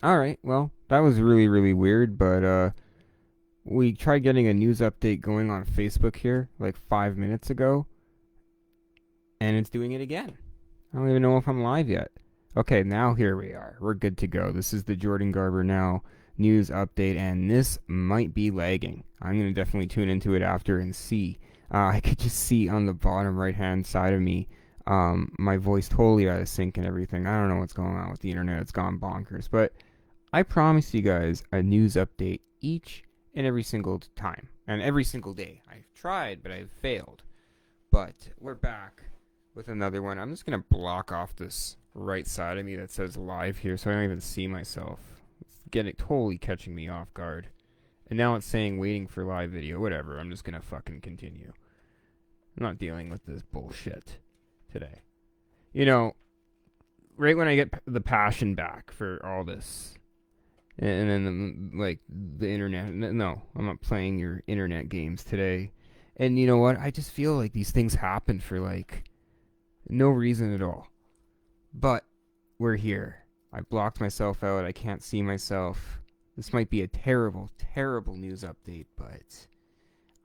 Alright, well, that was really, really weird, but we tried getting a news update going on Facebook here like 5 minutes ago, and it's doing it again. I don't even know if I'm live yet. Okay, now here we are. We're good to go. This is the Jordan Garber Now news update, and this might be lagging. I'm going to definitely tune into it after and see. I could just see on the bottom right hand side of me my voice totally out of sync and everything. I don't know what's going on with the internet. It's gone bonkers. But I promise you guys a news update each and every single time and every single day. I've tried, but I've failed. But we're back with another one. I'm just going to block off this right side of me that says live here so I don't even see myself. It's getting totally catching me off guard. And now it's saying waiting for live video. Whatever. I'm just going to fucking continue. I'm not dealing with this bullshit today. You know, right when I get the passion back for all this, and then like the internet. No, I'm not playing your internet games today. And you know what? I just feel like these things happen for like no reason at all. But we're here. I blocked myself out. I can't see myself. This might be a terrible, terrible news update, but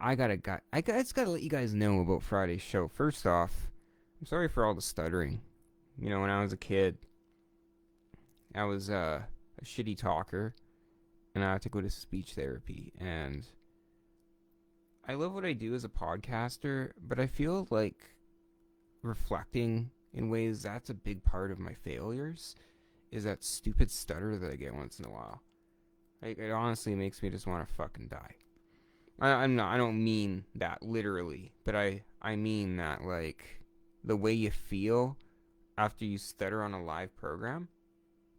I just gotta let you guys know about Friday's show. First off, I'm sorry for all the stuttering. You know, when I was a kid, I was a shitty talker, and I had to go to speech therapy. And I love what I do as a podcaster, but I feel like reflecting in ways that's a big part of my failures is that stupid stutter that I get once in a while. Like, it honestly makes me just want to fucking die. I'm not. I don't mean that literally, but I mean that like the way you feel after you stutter on a live program,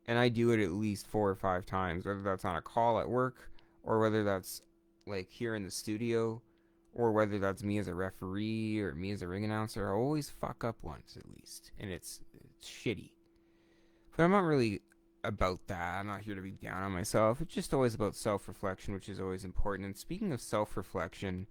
and I do it at least 4 or 5 times, whether that's on a call at work or whether that's like here in the studio or whether that's me as a referee or me as a ring announcer. I always fuck up once at least, and it's shitty. But I'm not really about that. I'm not here to be down on myself. It's just always about self reflection, which is always important. And speaking of self reflection,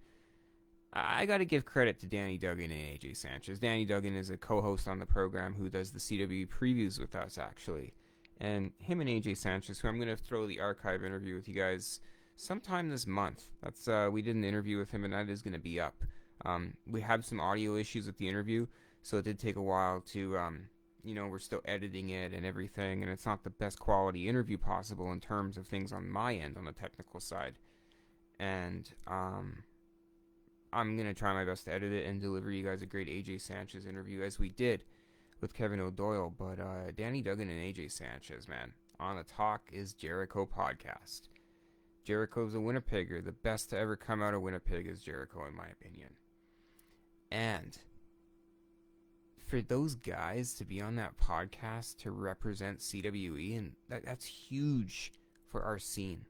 I got to give credit to Danny Duggan and AJ Sanchez. Danny Duggan is a co host on the program who does the CW previews with us, actually. And him and AJ Sanchez, who I'm going to throw the archive interview with you guys sometime this month. That's we did an interview with him, and that is going to be up. We have some audio issues with the interview, so it did take a while to, we're still editing it and everything, and it's not the best quality interview possible in terms of things on my end on the technical side. And I'm going to try my best to edit it and deliver you guys a great AJ Sanchez interview, as we did with Kevin O'Doyle. But Danny Duggan and AJ Sanchez, man, on the Talk is Jericho podcast. Jericho's a Winnipegger. The best to ever come out of Winnipeg is Jericho, in my opinion. And for those guys to be on that podcast to represent CWE, and that's huge for our scene,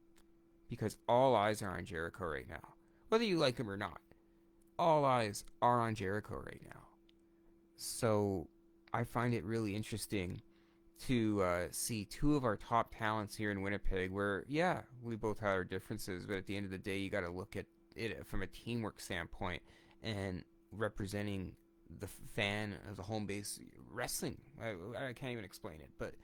because all eyes are on Jericho right now. Whether you like him or not, all eyes are on Jericho right now. So I find it really interesting to see two of our top talents here in Winnipeg, where, yeah, we both have our differences, but at the end of the day, you got to look at it from a teamwork standpoint and representing the fan of the home base wrestling. I can't even explain it, but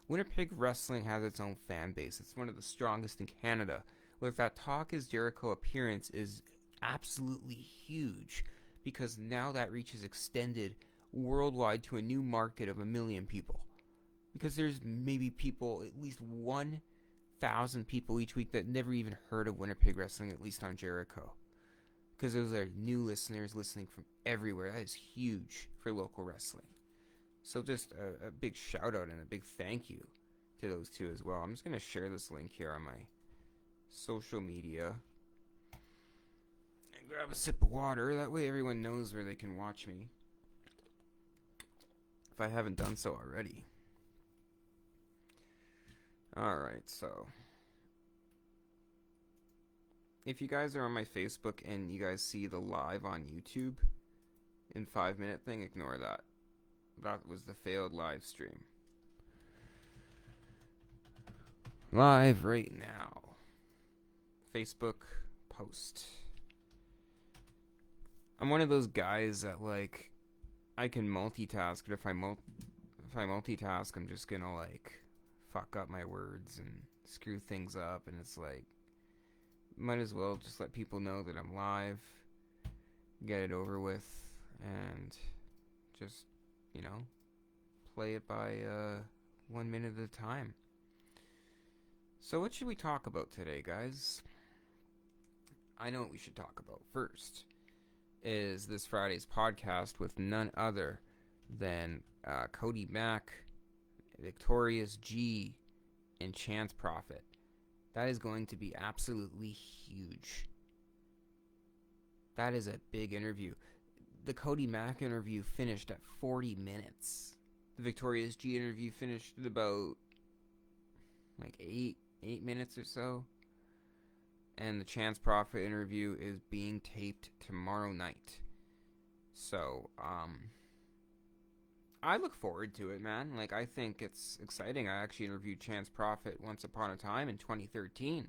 Winnipeg wrestling has its own fan base. It's one of the strongest in Canada. With that Talk is Jericho appearance is absolutely huge, because now that reach is extended worldwide to a new market of 1 million people. Because there's maybe people, at least 1,000 people each week that never even heard of Winnipeg wrestling, at least on Jericho. Because those are new listeners listening from everywhere. That is huge for local wrestling. So just a big shout out and a big thank you to those two as well. I'm just going to share this link here on my social media. And grab a sip of water. That way everyone knows where they can watch me, if I haven't done so already. Alright, so if you guys are on my Facebook and you guys see the live on YouTube in 5 minute thing, ignore that. That was the failed live stream. Live right now. Facebook post. I'm one of those guys that, like, I can multitask, but if I multitask, I'm just gonna, like, fuck up my words and screw things up, and it's like, might as well just let people know that I'm live, get it over with, and just, you know, play it by 1 minute at a time. So what should we talk about today, guys? I know what we should talk about first is this Friday's podcast with none other than Cody Mack, Victorious G, and Chance Prophet. That is going to be absolutely huge. That is a big interview. The Cody Mack interview finished at 40 minutes. The Victorious G interview finished at about like 8 minutes or so. And the Chance Prophet interview is being taped tomorrow night. So, I look forward to it, man. Like, I think it's exciting. I actually interviewed Chance Prophet once upon a time in 2013.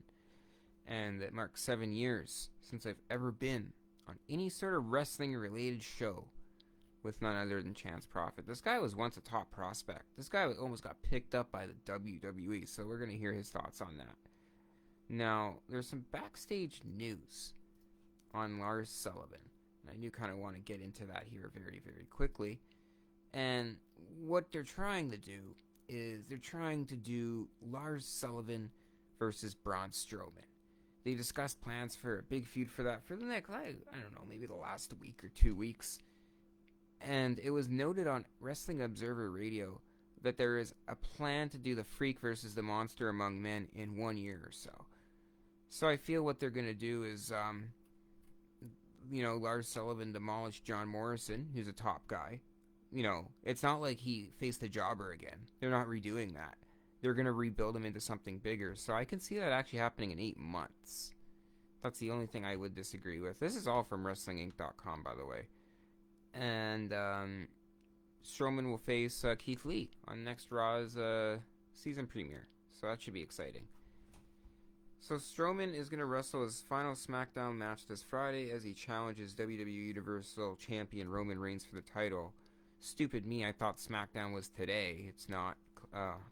And it marks 7 years since I've ever been on any sort of wrestling-related show with none other than Chance Prophet. This guy was once a top prospect. This guy almost got picked up by the WWE, so we're going to hear his thoughts on that. Now, there's some backstage news on Lars Sullivan. And I do kind of want to get into that here very, very quickly. And what they're trying to do is they're trying to do Lars Sullivan versus Braun Strowman. They discussed plans for a big feud for that for the next, I don't know, maybe the last week or 2 weeks. And it was noted on Wrestling Observer Radio that there is a plan to do the Freak versus the Monster Among Men in 1 year or so. So I feel what they're going to do is, Lars Sullivan demolished John Morrison, who's a top guy. You know, it's not like he faced a jobber again. They're not redoing that. They're going to rebuild him into something bigger. So I can see that actually happening in 8 months. That's the only thing I would disagree with. This is all from WrestlingInc.com, by the way. And Strowman will face Keith Lee on next Raw's season premiere. So that should be exciting. So Strowman is going to wrestle his final SmackDown match this Friday as he challenges WWE Universal Champion Roman Reigns for the title. Stupid me, I thought SmackDown was today. It's not,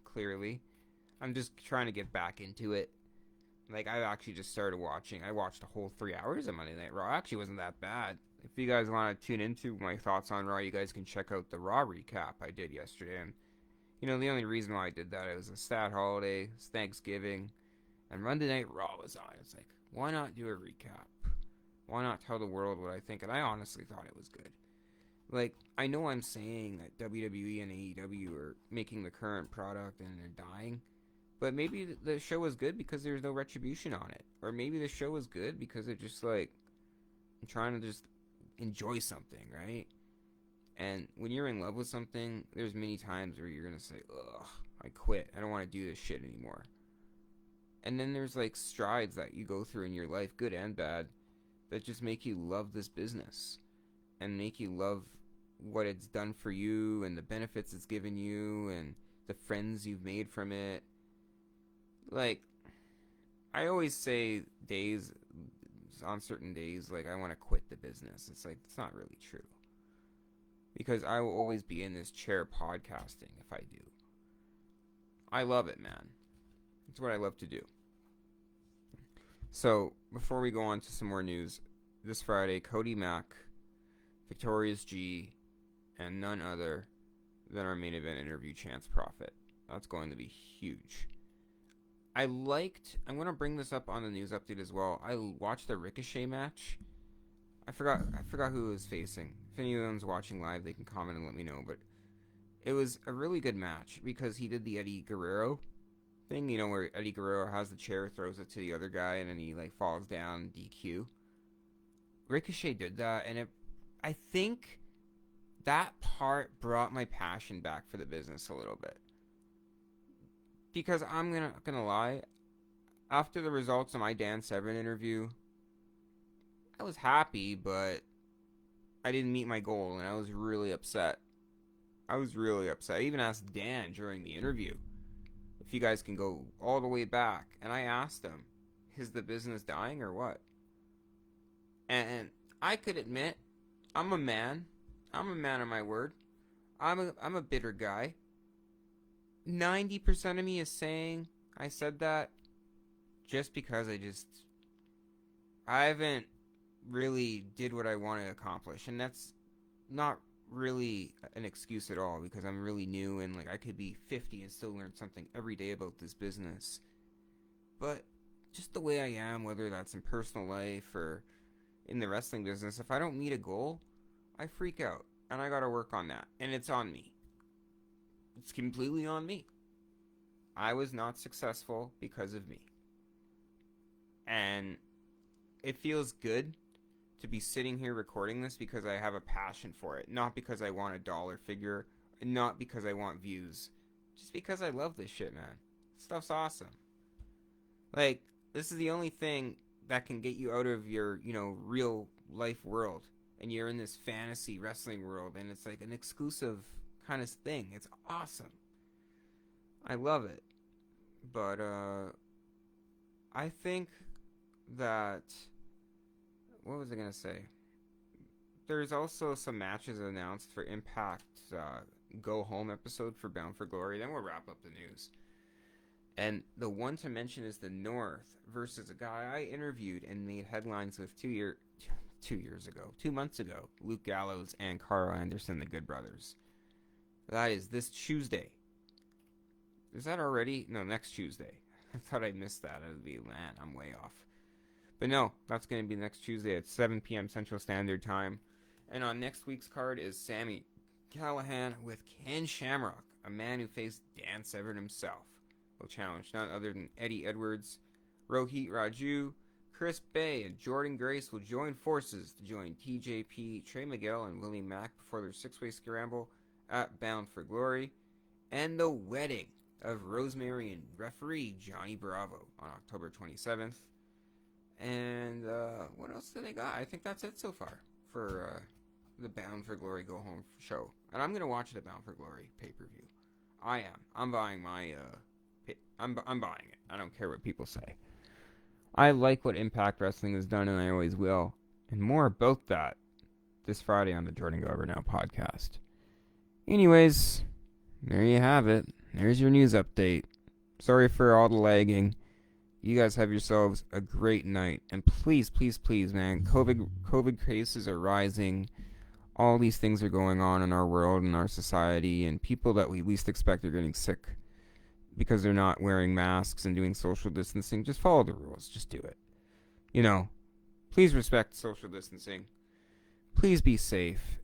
clearly. I'm just trying to get back into it. Like, I actually just started watching. I watched a whole 3 hours of Monday Night Raw. It actually wasn't that bad. If you guys want to tune into my thoughts on Raw, you guys can check out the Raw recap I did yesterday. And, the only reason why I did that, it was a stat holiday, it's Thanksgiving, and Monday Night Raw was on. It's like, why not do a recap? Why not tell the world what I think? And I honestly thought it was good. Like, I know I'm saying that WWE and AEW are making the current product and they're dying, but maybe the show was good because there's no retribution on it. Or maybe the show was good because they're just like, trying to just enjoy something, right? And when you're in love with something, there's many times where you're going to say, ugh, I quit. I don't want to do this shit anymore. And then there's like strides that you go through in your life, good and bad, that just make you love this business and make you love what it's done for you and the benefits it's given you and the friends you've made from it. Like, I always say on certain days, like, I want to quit the business. It's like, it's not really true. Because I will always be in this chair podcasting if I do. I love it, man. It's what I love to do. So, before we go on to some more news, this Friday, Cody Mack, Victorious G, and none other than our main event interview, Chance Prophet. That's going to be huge. I'm going to bring this up on the news update as well. I watched the Ricochet match. I forgot who it was facing. If anyone's watching live, they can comment and let me know. But it was a really good match because he did the Eddie Guerrero thing, where Eddie Guerrero has the chair, throws it to the other guy, and then he like falls down, DQ. Ricochet did that, and I think that part brought my passion back for the business a little bit. Because I'm not gonna lie, after the results of my Dan Severn interview, I was happy, but I didn't meet my goal, and I was really upset. I even asked Dan during the interview if you guys can go all the way back, and I asked him, is the business dying or what? And I could admit, I'm a man of my word. I'm a bitter guy. 90% of me is saying I said that just because I haven't really did what I want to accomplish, and that's not really an excuse at all because I'm really new and like I could be 50 and still learn something every day about this business. But just the way I am, whether that's in personal life or in the wrestling business, if I don't meet a goal, I freak out and I got to work on that, and it's on me. It's completely on me. I was not successful because of me. And it feels good to be sitting here recording this because I have a passion for it, not because I want a dollar figure, not because I want views, just because I love this shit, man. Stuff's awesome. Like, this is the only thing that can get you out of your, real life world. And you're in this fantasy wrestling world, and it's like an exclusive kind of thing. It's awesome. I love it. But, I think that. What was I going to say? There's also some matches announced for Impact's Go Home episode for Bound for Glory. Then we'll wrap up the news. And the one to mention is the North versus a guy I interviewed and made headlines with 2 months ago, Luke Gallows and Carl Anderson, the Good Brothers. That is this Tuesday. Is that already? No, next Tuesday. I thought I missed that. I would be, man, I'm way off. But no, that's going to be next Tuesday at 7 p.m. Central Standard Time. And on next week's card is Sami Callihan with Ken Shamrock, a man who faced Dan Severn himself. Will challenge none other than Eddie Edwards, Rohit Raju, Chris Bay, and Jordan Grace will join forces to join TJP, Trey Miguel, and Willie Mack before their six-way scramble at Bound for Glory. And the wedding of Rosemary and referee Johnny Bravo on October 27th. And what else do they got? I think that's it so far for the Bound for Glory Go Home show. And I'm going to watch the Bound for Glory pay-per-view. I am. I'm buying my... I'm buying it. I don't care what people say. I like what Impact Wrestling has done, and I always will. And more about that this Friday on the Jordan Garber Now podcast. Anyways, there you have it. There's your news update. Sorry for all the lagging. You guys have yourselves a great night. And please, please, please, man, COVID cases are rising. All these things are going on in our world and our society, and people that we least expect are getting sick because they're not wearing masks and doing social distancing. Just follow the rules. Just do it. Please respect social distancing. Please be safe.